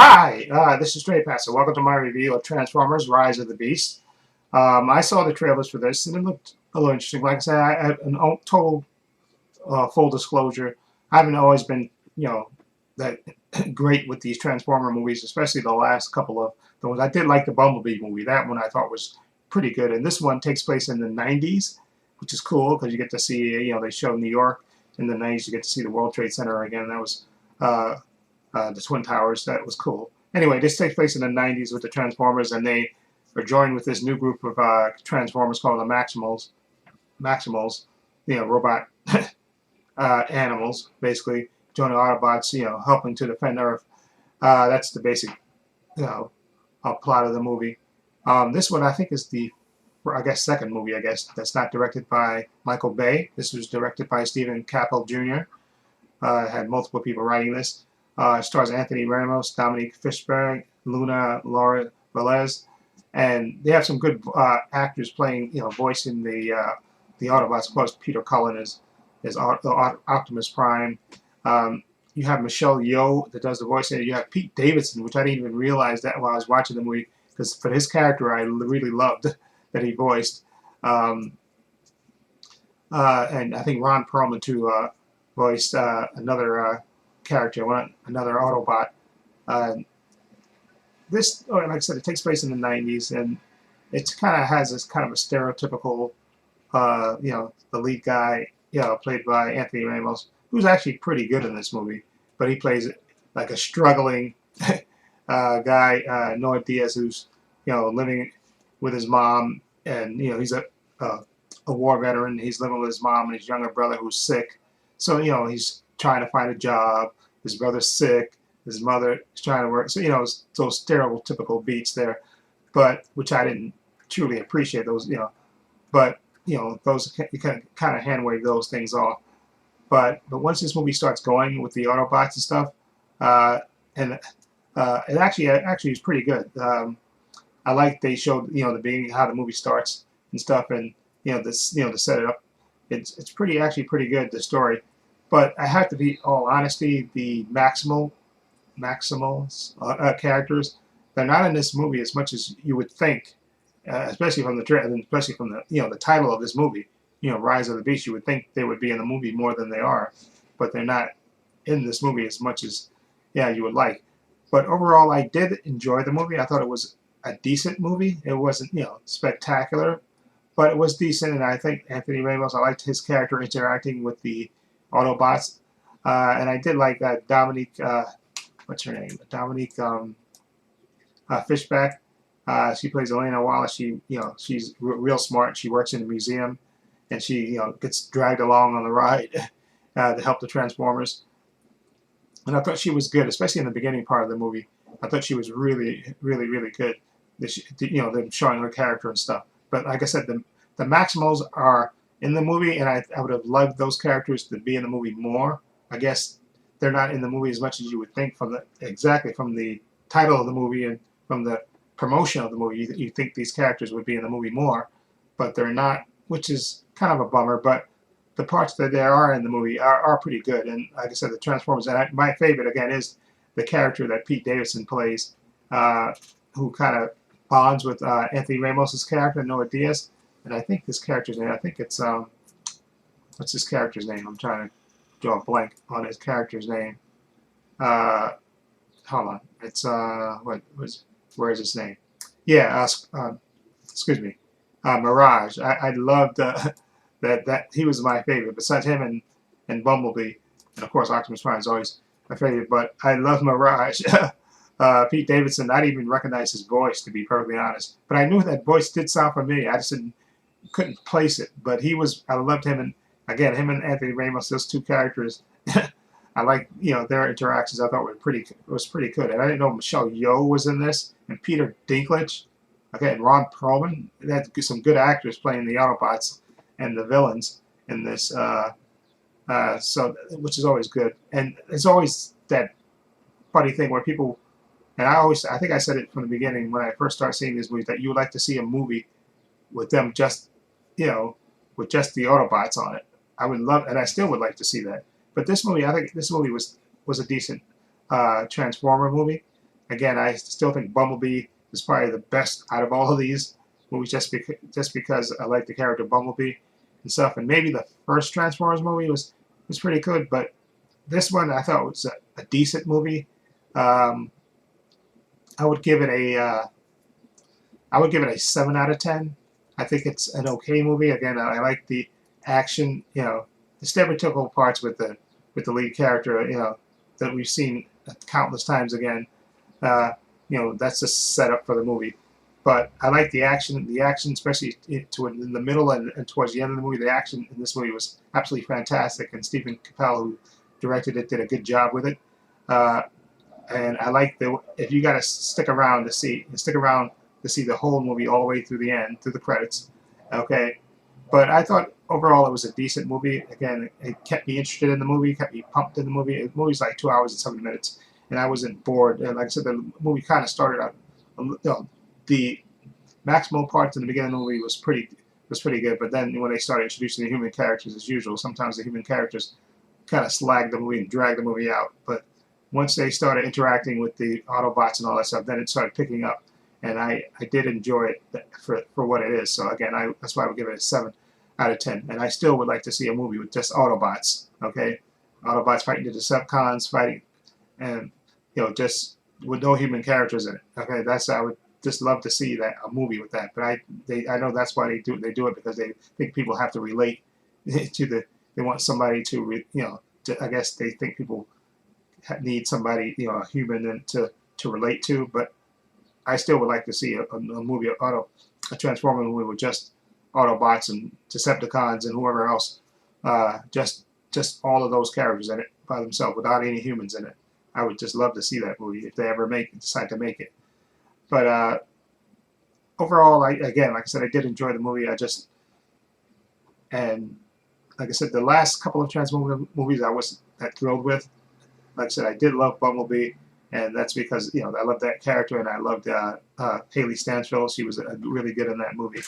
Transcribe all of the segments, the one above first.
Hi, this is Stray Passer. Welcome to my review of Transformers: Rise of the Beast. I saw the trailers for this, and it looked a little interesting. Like I said, I have an total full disclosure. I haven't always been, that great with these Transformer movies, especially the last couple of those. I did like the Bumblebee movie. That one I thought was pretty good, and this one takes place in the '90s, which is cool because you get to see, they show New York in the '90s. You get to see the World Trade Center again. That was uh, the Twin Towers. That was cool. Anyway, this takes place in the '90s with the Transformers, and they are joined with this new group of Transformers called the Maximals. Maximals, robot animals, basically joining Autobots, helping to defend Earth. That's the basic, you know, plot of the movie. This one I think is the, I guess, second movie. I guess that's not directed by Michael Bay. This was directed by Stephen Caple Jr. Had multiple people writing this. Stars Anthony Ramos, Dominique Fishburne, Luna Laura Velez, and they have some good actors playing, voicing the Autobots. Of course, Peter Cullen is Optimus Prime. You have Michelle Yeoh that does the voice, and you have Pete Davidson, which I didn't even realize that while I was watching the movie, because for his character I really loved that he voiced. Um, and I think Ron Perlman too voiced another character, another Autobot. Uh, like I said, it takes place in the '90s, and it kind of has this kind of a stereotypical, the lead guy, played by Anthony Ramos, who's actually pretty good in this movie, but he plays like a struggling guy, Noah Diaz, who's living with his mom, and he's a war veteran. He's living with his mom and his younger brother who's sick. So he's trying to find a job. His brother's sick. His mother is trying to work. So it's those stereotypical beats there, but which I didn't truly appreciate those. But those you kind of hand wave those things off. But once this movie starts going with the Autobots and stuff, uh, and it actually is pretty good. I like they showed the beginning how the movie starts and stuff, and this to set it up. It's pretty good, the story. But I have to be all honesty, the Maximals characters, they're not in this movie as much as you would think, especially from the trailer, especially from the the title of this movie, Rise of the Beast. You would think they would be in the movie more than they are, but they're not in this movie as much as you would like. But overall, I did enjoy the movie. I thought it was a decent movie. It wasn't spectacular, but it was decent. And I think Anthony Ramos, I liked his character interacting with the Autobots, and I did like Dominique. What's her name? Dominique Fishback. She plays Elena Wallace. She's real smart. She works in a museum, and she gets dragged along on the ride to help the Transformers. And I thought she was good, especially in the beginning part of the movie. I thought she was really good. Them showing her character and stuff. But like I said, the Maximals are in the movie, and I would have loved those characters to be in the movie more. I guess they're not in the movie as much as you would think from the title of the movie and from the promotion of the movie. You think these characters would be in the movie more, but they're not, which is kind of a bummer. But the parts that there are in the movie are pretty good. And like I said, the Transformers. And my favorite again is the character that Pete Davidson plays, who kind of bonds with Anthony Ramos's character Noah Diaz. And I think this character's name. I think it's what's his character's name? I'm trying to draw a blank on his character's name. Uh, Hold on. It's where is his name? Yeah. Excuse me. Mirage. I loved that he was my favorite. Besides him and Bumblebee, and of course Optimus Prime is always my favorite. But I love Mirage. Pete Davidson. I didn't even recognize his voice, to be perfectly honest. But I knew that voice did sound familiar. I just couldn't place it. But he was. I loved him, and again him and Anthony Ramos. Those two characters. I like their interactions. I thought was pretty good. And I didn't know Michelle Yeoh was in this, and Peter Dinklage. Okay, and Ron Perlman. They had some good actors playing the Autobots and the villains in this. So which is always good. And it's always that funny thing where people. And I think I said it from the beginning when I first started seeing these movies that you would like to see a movie with them just, with just the Autobots on it. I would love, and I still would like to see that. But this movie, I think this movie was a decent Transformer movie. again, I still think Bumblebee is probably the best out of all of these movies, just because I like the character Bumblebee and stuff. And maybe the first Transformers movie was pretty good, but this one I thought was a decent movie. Um, I would give it a 7 out of 10. I think it's an okay movie. Again, I like the action, the stereotypical parts with the lead character, that we've seen countless times again. That's just set up for the movie. But I like the action. The action, especially in the middle and towards the end of the movie, the action in this movie was absolutely fantastic. And Stephen Capell, who directed it, did a good job with it. And I like if you got to stick around to see the whole movie all the way through the end, through the credits. Okay, but I thought overall it was a decent movie. Again, it kept me interested in the movie, kept me pumped in the movie. The movie's like 2 hours and 7 minutes, and I wasn't bored. And like I said, the movie kind of started out. The Maximo parts in the beginning of the movie was pretty good, but then when they started introducing the human characters, as usual, sometimes the human characters kind of slag the movie and drag the movie out. But once they started interacting with the Autobots and all that stuff, then it started picking up, and I did enjoy it for what it is. So again, that's why I would give it a 7 out of 10. And I still would like to see a movie with just Autobots. Okay, Autobots fighting the Decepticons, and just with no human characters in it. Okay, I would just love to see a movie with that. But I know that's why they do it because they think people have to relate to they want somebody to I guess they think people need somebody, a human to relate to. But I still would like to see a movie, a Transformer movie with just Autobots and Decepticons and whoever else, just all of those characters in it by themselves without any humans in it. I would just love to see that movie if they ever decide to make it. But overall, again, like I said, I did enjoy the movie. And like I said, the last couple of Transformers movies I wasn't that thrilled with. Like I said, I did love Bumblebee, and that's because I love that character, and I loved Haley Stansfield. She was really good in that movie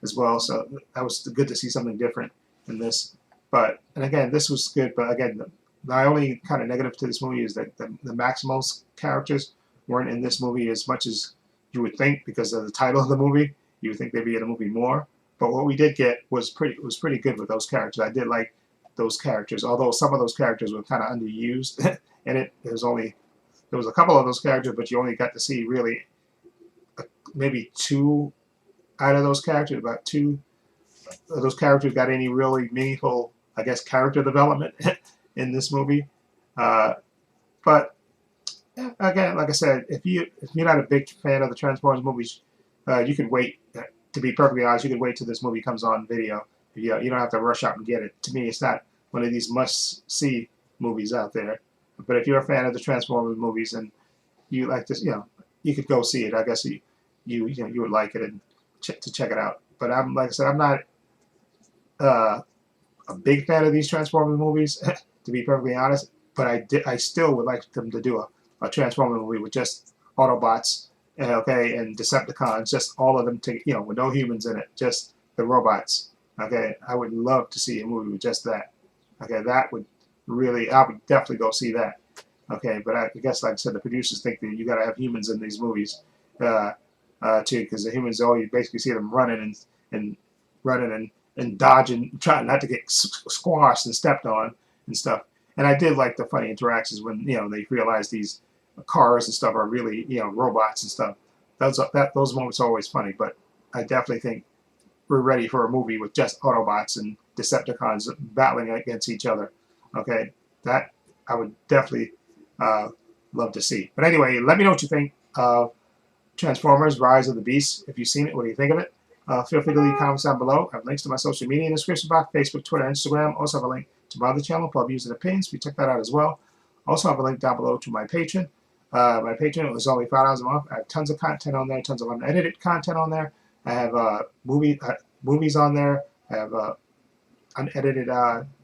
as well. So that was good to see something different in this. And again, this was good. But again, the only kind of negative to this movie is that the Maximals characters weren't in this movie as much as you would think because of the title of the movie. You would think they'd be in the movie more. But what we did get was pretty good with those characters. I did like those characters, although some of those characters were kind of underused. And there was a couple of those characters, but you only got to see really maybe 2 out of those characters. About 2 of those characters got any really meaningful, I guess, character development in this movie. But again, like I said, if you're not a big fan of the Transformers movies, you could wait. To be perfectly honest, you could wait till this movie comes on video. You don't have to rush out and get it. To me, it's not one of these must-see movies out there. But if you're a fan of the Transformers movies and you like this, you could go see it. I guess you would like it and to check it out. But like I said, I'm not a big fan of these Transformers movies, to be perfectly honest. But I still would like them to do a Transformers movie with just Autobots, okay, and Decepticons, just all of them, with no humans in it, just the robots. Okay, I would love to see a movie with just that. Okay, I would definitely go see that. Okay, but I guess, like I said, the producers think that you got to have humans in these movies, too, because the humans, you basically see them running and dodging, trying not to get squashed and stepped on and stuff. And I did like the funny interactions when they realize these cars and stuff are really robots and stuff. Those moments are always funny. But I definitely think we're ready for a movie with just Autobots and Decepticons battling against each other. Okay, that I would definitely love to see. But anyway, let me know what you think of Transformers: Rise of the Beasts. If you've seen it, what do you think of it? Feel free to leave comments down below. I have links to my social media in the description box: Facebook, Twitter, Instagram. Also have a link to my other channel, Pub Views and Opinions. You check that out as well. Also have a link down below to my Patreon. My Patreon is only $5 a month. I have tons of content on there, tons of unedited content on there. I have movies on there. I have unedited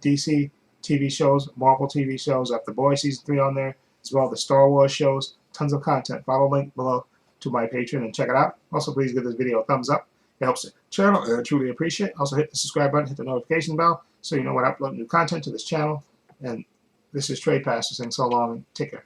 DC TV shows, Marvel TV shows. I have The Boys Season 3 on there, as well as the Star Wars shows. Tons of content. Follow the link below to my Patreon and check it out. Also, please give this video a thumbs up. It helps the channel, and I truly appreciate it. Also, hit the subscribe button, hit the notification bell, so you know when I upload new content to this channel. And this is Trey Pastor saying so long and take care.